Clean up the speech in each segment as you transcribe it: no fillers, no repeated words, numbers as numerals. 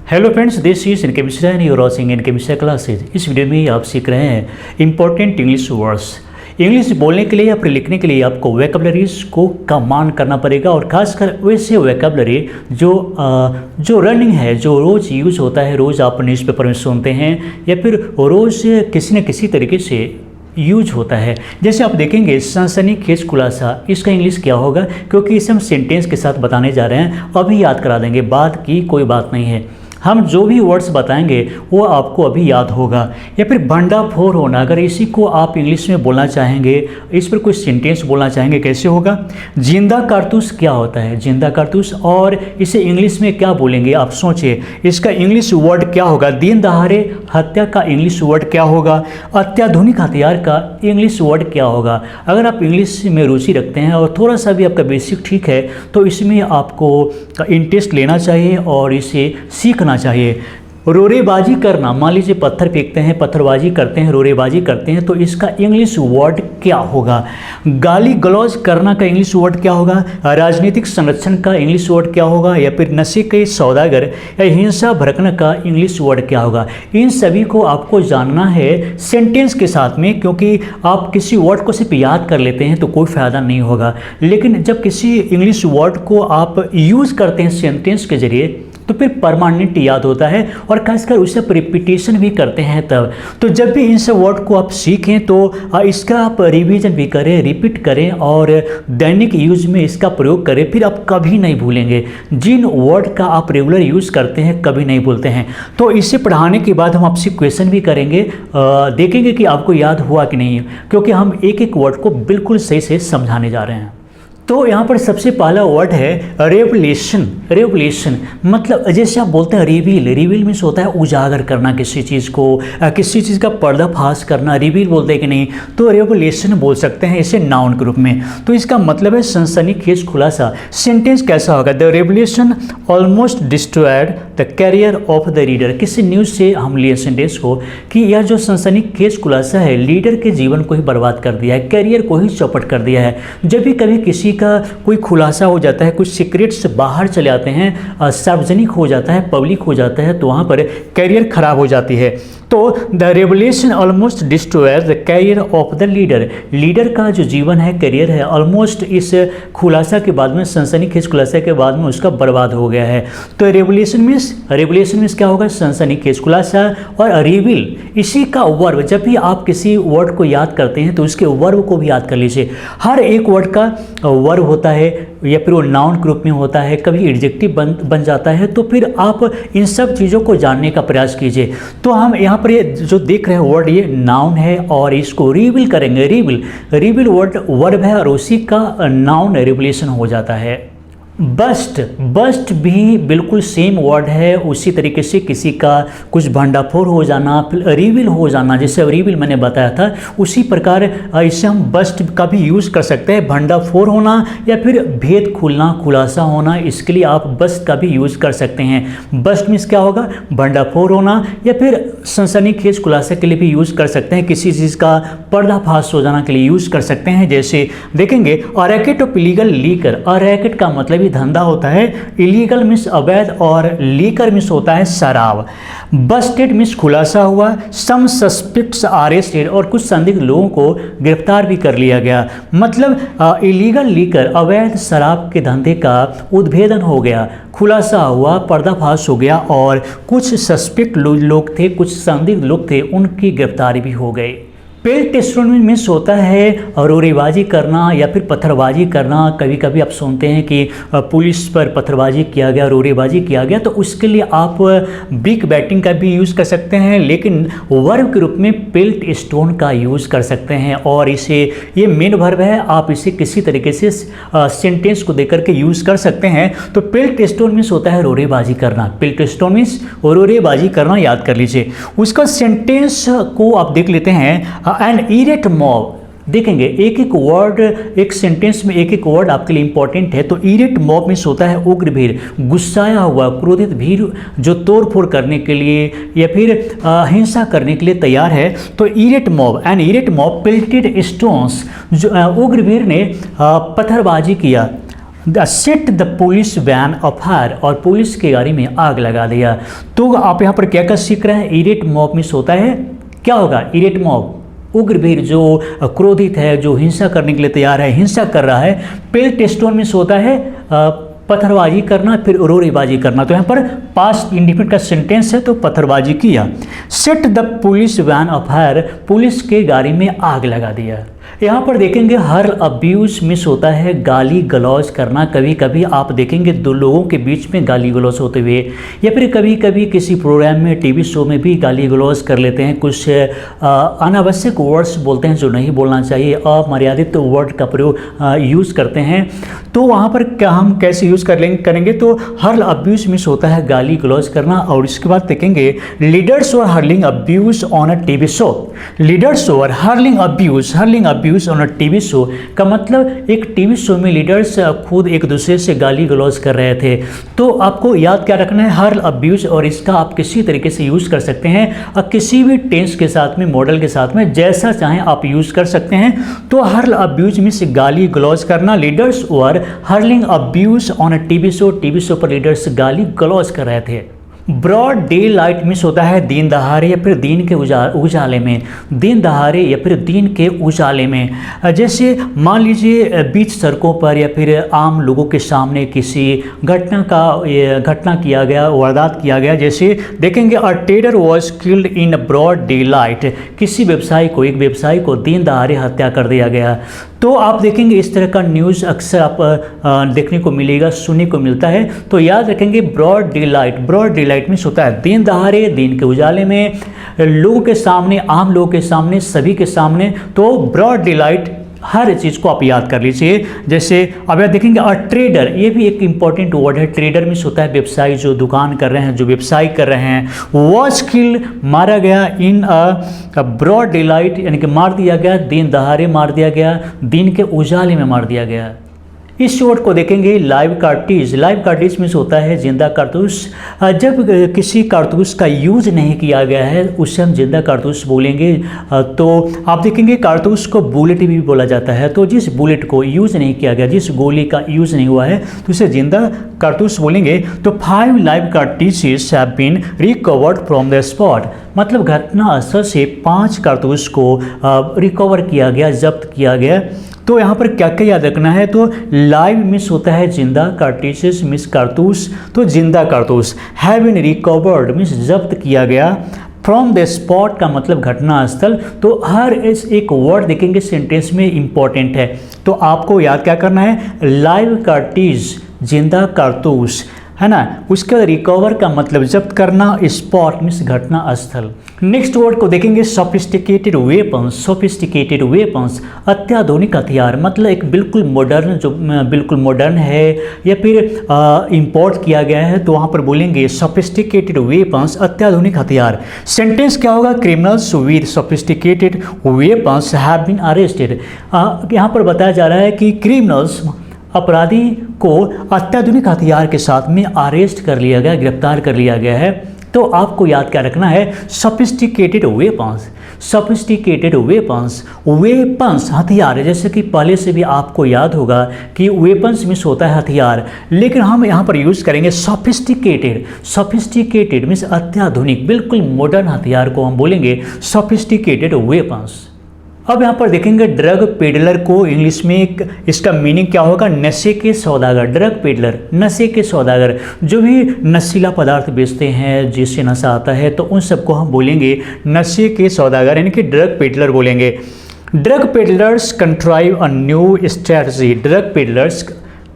Hello friends, this is इनके Mishra and you're watching इनके Mishra classes. इस वीडियो में आप सीख रहे हैं इंपॉर्टेंट इंग्लिश वर्ड्स। इंग्लिश बोलने के लिए या फिर लिखने के लिए आपको वोकैबुलरीज को कमांड करना पड़ेगा, और खासकर वैसे वोकैबुलरी जो रनिंग है, जो रोज़ यूज होता है, रोज़ आप न्यूज़पेपर में सुनते हैं या फिर रोज़ किसी न किसी तरीके से यूज होता है। जैसे आप देखेंगे सनसनीखेज खुलासा, इसका इंग्लिश क्या होगा, क्योंकि इसे हम सेंटेंस के साथ बताने जा रहे हैं। अभी याद करा देंगे, बाद की कोई बात नहीं है। हम जो भी वर्ड्स बताएंगे वो आपको अभी याद होगा। या फिर भंडाफोड़ होना, अगर इसी को आप इंग्लिश में बोलना चाहेंगे, इस पर कोई सेंटेंस बोलना चाहेंगे, कैसे होगा। जिंदा कारतूस क्या होता है, जिंदा कारतूस, और इसे इंग्लिश में क्या बोलेंगे आप सोचिए। इसका इंग्लिश वर्ड क्या होगा। दिन दहाड़े हत्या का इंग्लिश वर्ड क्या होगा। अत्याधुनिक हथियार का इंग्लिश वर्ड क्या होगा। अगर आप इंग्लिश में रुचि रखते हैं और थोड़ा सा भी आपका बेसिक ठीक है तो इसमें आपको इंटरेस्ट लेना चाहिए और इसे सीखना चाहिए। रोरेबाजी करना, मान लीजिए पत्थर फेंकते हैं, पत्थरबाजी करते हैं, रोरेबाजी करते हैं, तो इसका इंग्लिश वर्ड क्या होगा। गाली गलौज करना का इंग्लिश वर्ड क्या होगा। राजनीतिक संरक्षण का इंग्लिश वर्ड क्या होगा। या फिर नशे के सौदागर या हिंसा भड़कना का इंग्लिश वर्ड क्या होगा। इन सभी को आपको जानना है सेंटेंस के साथ में, क्योंकि आप किसी वर्ड को सिर्फ याद कर लेते हैं तो कोई फ़ायदा नहीं होगा। लेकिन जब किसी इंग्लिश वर्ड को आप यूज़ करते हैं सेंटेंस के जरिए तो फिर परमानेंट याद होता है, और खासकर उसे आप रिपीटेशन भी करते हैं तब। तो जब भी इन सब वर्ड को आप सीखें तो इसका आप रिवीजन भी करें, रिपीट करें और दैनिक यूज में इसका प्रयोग करें, फिर आप कभी नहीं भूलेंगे। जिन वर्ड का आप रेगुलर यूज़ करते हैं कभी नहीं भूलते हैं। तो इसे पढ़ाने के बाद हम आपसे क्वेश्चन भी करेंगे, देखेंगे कि आपको याद हुआ कि नहीं, क्योंकि हम एक एक वर्ड को बिल्कुल सही से समझाने जा रहे हैं। तो यहाँ पर सबसे पहला वर्ड है रेवलेशन। रेवलेशन मतलब जैसे आप बोलते हैं रिवील, रिवील मीन्स होता है उजागर करना किसी चीज़ को, किसी चीज़ का पर्दाफाश करना, रिवील बोलते हैं कि नहीं, तो रेवलेशन बोल सकते हैं इसे नाउन के रूप में। तो इसका मतलब है सनसनीखेज खुलासा। सेंटेंस कैसा होगा। The revelation almost destroyed the carrier of the reader. किसी न्यूज़ से हम लिए सेंटेंस को कि यह जो सनसनीखेज खुलासा है लीडर के जीवन को ही बर्बाद कर दिया है, कैरियर को ही चौपट कर दिया है। जब भी कभी किसी का कोई खुलासा हो जाता है, कुछ सीक्रेट्स बाहर चले आते हैं, सार्वजनिक हो जाता है, पब्लिक हो जाता है, तो वहाँ पर कैरियर खराब हो जाती है। तो the revelation almost destroyed the carrier of the leader. Leader का जो जीवन है, कैरियर है, ऑलमोस्ट इस खुलासा के बाद में, सनसनीखेज खुलासा के बाद में उसका बर्बाद हो गया है। तो रेवलेशन मीन्स क्या होगा, सनसनीखेज खुलासा। और रिवील इसी का वर्ब, जब भी आप किसी वर्ड को याद करते हैं तो उसके वर्ब को भी याद कर लीजिए। हर एक वर्ड का वर्ब होता है या फिर वो नाउन के रूप में होता है, कभी एडजेक्टिव बन जाता है। तो फिर आप इन सब चीज़ों को जानने का प्रयास कीजिए। तो हम यहाँ पर ये जो देख रहे हैं वर्ड, ये नाउन है और इसको रिवील करेंगे। रिवील वर्ब है और उसी का नाउन रिवीलेशन हो जाता है। बस्ट भी बिल्कुल सेम वर्ड है। उसी तरीके से किसी का कुछ भंडाफोड़ हो जाना, फिर रिवील हो जाना, जैसे रिवील मैंने बताया था, उसी प्रकार इसे हम बस्ट का भी यूज़ कर सकते हैं। भंडाफोड़ होना या फिर भेद खुलना, खुलासा होना, इसके लिए आप बस्ट का भी यूज़ कर सकते हैं। बस्ट मीन्स क्या होगा, भंडाफोड़ होना, या फिर सनसनीखेज खुलासा के लिए भी यूज़ कर सकते हैं। किसी चीज़ का पर्दाफाश हो जाना के लिए यूज़ कर सकते हैं। जैसे देखेंगे अ racket of illegal liquor. A racket का मतलब धंधा होता है, इलीगल मीन्स अवैध, और लीकर मीन्स होता है शराब। बस्टेड मीन्स खुलासा हुआ। सम सस्पेक्ट्स अरेस्टेड, और कुछ संदिग्ध लोगों को गिरफ्तार भी कर लिया गया। मतलब इलीगल लीकर, अवैध शराब के धंधे का उद्भेदन हो गया, खुलासा हुआ, पर्दाफाश हो गया, और कुछ सस्पेक्ट लोग थे, कुछ संदिग्ध लोग थे, उनकी गिरफ्तारी भी हो गई। पेल टेस्टोनमेंट मीन्स होता है रोरेबाजी करना या फिर पत्थरबाजी करना। कभी कभी आप सुनते हैं कि पुलिस पर पत्थरबाजी किया गया, रोरेबाजी किया गया, तो उसके लिए आप ब्रिक बैटिंग का भी यूज़ कर सकते हैं, लेकिन वर्ब के रूप में पेल्ट स्टोन का यूज़ कर सकते हैं। और इसे, ये मेन वर्ब है, आप इसे किसी तरीके से सेंटेंस को देकर के यूज़ कर सकते हैं। तो पेल्ट स्टोन मीन्स होता है रोरेबाजी करना। पेल्ट स्टोन मीन्स रोरेबाजी करना, याद कर लीजिए। उसका सेंटेंस को आप देख लेते हैं। एंड इरेट मॉब, देखेंगे एक एक वर्ड, एक सेंटेंस में एक एक वर्ड आपके लिए इंपॉर्टेंट है। तो इरेट मॉब मीन्स होता है उग्र भीड़, गुस्साया हुआ, क्रोधित भीड़ जो तोड़ फोड़ करने के लिए या फिर हिंसा करने के लिए तैयार है। तो इरेट मॉब, एंड इरेट मॉब पेल्टेड स्टोन्स, जो उग्र भीड़ ने पत्थरबाजी किया। सेट द पुलिस वैन अफायर, और पुलिस की गाड़ी में आग लगा दिया। तो आप यहाँ पर क्या क्या सीख रहे हैं, इरेट मॉब मीन्स होता है, क्या होगा इरेट मॉब, उग्रवीर जो क्रोधित है, जो हिंसा करने के लिए तैयार है, हिंसा कर रहा है। पेल्टेस्टोन मीन्स होता है पत्थरबाजी करना, फिर रोरेबाजी करना। तो यहाँ पर पास्ट इंडिफिनिट का सेंटेंस है, तो पत्थरबाजी किया। Set the police van afire, police के गाड़ी में आग लगा दिया। यहाँ पर देखेंगे हर अब्यूज मिस होता है गाली गलौज करना। कभी कभी आप देखेंगे दो लोगों के बीच में गाली गलौज होते हुए, या फिर कभी कभी किसी प्रोग्राम में, टीवी शो में भी गाली गलौज कर लेते हैं। कुछ अनावश्यक वर्ड्स बोलते हैं जो नहीं बोलना चाहिए, अमर्यादित वर्ड का प्रयोग यूज़ करते हैं। तो वहाँ पर क्या हम कैसे यूज़ करेंगे, तो हर अब्यूज मिस होता है गाली गलौज करना। और इसके बाद देखेंगे लीडर्स और hurling abuse on a TV show. Leaders और hurling abuse on a TV show का मतलब एक टीवी शो में लीडर्स खुद एक दूसरे से गाली गलौज कर रहे थे। तो आपको याद क्या रखना है, हर्ल अब्यूज, और इसका आप किसी तरीके से यूज़ कर सकते हैं और किसी भी टेंस के साथ में, मॉडल के साथ में, जैसा चाहें आप यूज़ कर सकते हैं। तो हर्ल अब्यूज में से गाली गलौज करना, लीडर्स और hurling abuse on a TV show पर लीडर्स गाली गलौज कर रहे थे। ब्रॉड डे लाइट मिस होता है दिन दहाड़े या फिर दिन के उजाले में, दिन दहाड़े या फिर दिन के उजाले में। जैसे मान लीजिए बीच सड़कों पर या फिर आम लोगों के सामने किसी घटना किया गया, वारदात किया गया। जैसे देखेंगे a trader was killed in broad daylight, किसी एक व्यवसायी को दिन दहाड़े हत्या कर दिया गया। तो आप देखेंगे इस तरह का न्यूज़ अक्सर आप देखने को मिलेगा, सुनने को मिलता है। तो याद रखेंगे ब्रॉड डे लाइट मीन्स होता है दिन दहाड़े, दिन के उजाले में, लोगों के सामने, आम लोगों के सामने, सभी के सामने। तो ब्रॉड डे लाइट हर चीज़ को आप याद कर लीजिए। जैसे अब आप देखेंगे अ ट्रेडर, ये भी एक इंपॉर्टेंट वर्ड है। ट्रेडर मीन्स होता है व्यवसायी, जो दुकान कर रहे हैं, जो व्यवसाय कर रहे हैं। वॉज किल्ड मारा गया, इन अ ब्रॉड डे लाइट यानी कि मार दिया गया, दिन दहाड़े मार दिया गया, दिन के उजाले में मार दिया गया। इस वर्ड को देखेंगे लाइव कार्ट्रिज मीन्स होता है जिंदा कारतूस। जब किसी कारतूस का यूज नहीं किया गया है उससे हम जिंदा कारतूस बोलेंगे। तो आप देखेंगे कारतूस को बुलेट भी बोला जाता है। तो जिस बुलेट को यूज नहीं किया गया, जिस गोली का यूज नहीं हुआ है, तो उसे जिंदा कारतूस बोलेंगे। तो 5 live cartridges have been recovered from the spot, मतलब घटनास्थल से 5 कारतूस को रिकवर किया गया, जब्त किया गया। तो यहाँ पर क्या क्या याद रखना है, तो लाइव मिस होता है जिंदा, कार्ट्रिजेस मिस कारतूस, तो जिंदा कारतूस। हैव बीन रिकवर्ड मिस जब्त किया गया, फ्रॉम द स्पॉट का मतलब घटनास्थल। तो हर एक वर्ड देखेंगे सेंटेंस में इंपॉर्टेंट है। तो आपको याद क्या करना है, लाइव कार्ट्रिज जिंदा कारतूस, है ना। उसके बाद रिकवर का मतलब जब्त करना, स्पॉट मीन्स घटना स्थल। नेक्स्ट वर्ड को देखेंगे सोफिस्टिकेटेड वेपन्स, अत्याधुनिक हथियार, मतलब एक बिल्कुल मॉडर्न, जो बिल्कुल मॉडर्न है या फिर इंपोर्ट किया गया है, तो वहाँ पर बोलेंगे सोफिस्टिकेटेड वेपन्स, अत्याधुनिक हथियार। सेंटेंस क्या होगा, criminals with sophisticated weapons have been arrested. यहाँ पर बताया जा रहा है कि क्रिमिनल्स, अपराधी को अत्याधुनिक हथियार के साथ में अरेस्ट कर लिया गया, गिरफ्तार कर लिया गया है। तो आपको याद क्या रखना है, सोफिस्टिकेटेड वेपन्स हथियार। जैसे कि पहले से भी आपको याद होगा कि वेपन्स मीन्स होता है हथियार, लेकिन हम यहाँ पर यूज़ करेंगे सोफिस्टिकेटेड मीन्स अत्याधुनिक, बिल्कुल मॉडर्न हथियार को हम बोलेंगे सोफिस्टिकेटेड वेपन्स। अब यहाँ पर देखेंगे ड्रग पेडलर को इंग्लिश में इसका मीनिंग क्या होगा, नशे के सौदागर। ड्रग पेडलर नशे के सौदागर, जो भी नशीला पदार्थ बेचते हैं, जिससे नशा आता है, तो उन सबको हम बोलेंगे नशे के सौदागर, यानी कि ड्रग पेडलर बोलेंगे। Drug peddlers कंट्राइव a new strategy, drug peddlers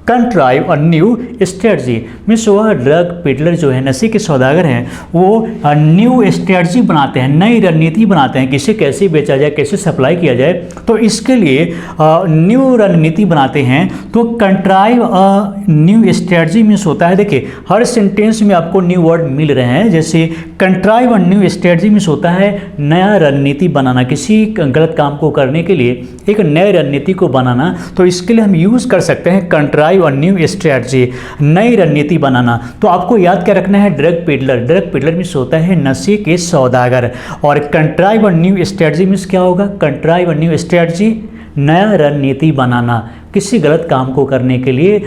कंट्राइव a new strategy means वह ड्रग पेडलर जो है, नशे के सौदागर हैं, वो न्यू स्ट्रेटजी बनाते हैं, नई रणनीति बनाते हैं, किसे कैसे बेचा जाए, कैसे सप्लाई किया जाए। तो इसके लिए न्यू रणनीति बनाते हैं। तो कंट्राइव अ न्यू स्ट्रेटजी मीन्स होता है, देखिए हर सेंटेंस में आपको न्यू वर्ड मिल रहे हैं। जैसे कंट्राइव अ न्यू स्ट्रेटजी मीन्स होता है नया रणनीति बनाना, किसी गलत काम को करने के लिए एक नए रणनीति को बनाना। तो इसके लिए हम यूज़ कर सकते हैं कंट्राइव और न्यू स्ट्रेटजी, नई रणनीति बनाना। तो आपको याद क्या रखना है, ड्रग पेडलर मीन्स होता है नशे के सौदागर, और कंट्राइव और न्यू स्ट्रेटजी मीन्स क्या होगा, कंट्राइव और न्यू स्ट्रेटजी नया रणनीति बनाना, किसी गलत काम को करने के लिए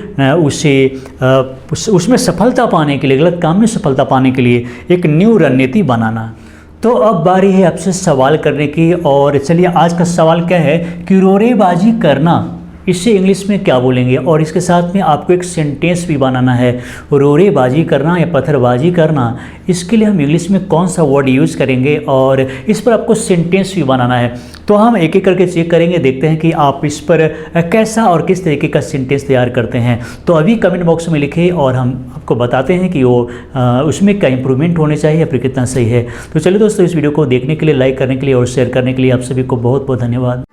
उसमें सफलता पाने के लिए, गलत काम में सफलता पाने के लिए एक न्यू रणनीति बनाना। तो अब बारी है आपसे सवाल करने की, और चलिए आज का सवाल क्या है कि रोरेबाजी करना, इसे इंग्लिश में क्या बोलेंगे। और इसके साथ में आपको एक सेंटेंस भी बनाना है, रोरेबाजी करना या पत्थरबाजी करना, इसके लिए हम इंग्लिश में कौन सा वर्ड यूज़ करेंगे और इस पर आपको सेंटेंस भी बनाना है। तो हम एक एक करके चेक करेंगे, देखते हैं कि आप इस पर कैसा और किस तरीके का सेंटेंस तैयार करते हैं। तो अभी कमेंट बॉक्स में लिखें और हम आपको बताते हैं कि वो उसमें क्या इंप्रूवमेंट होने चाहिए या फिर कितना सही है। तो चलिए दोस्तों, इस वीडियो को देखने के लिए, लाइक करने के लिए और शेयर करने के लिए आप सभी को बहुत बहुत धन्यवाद।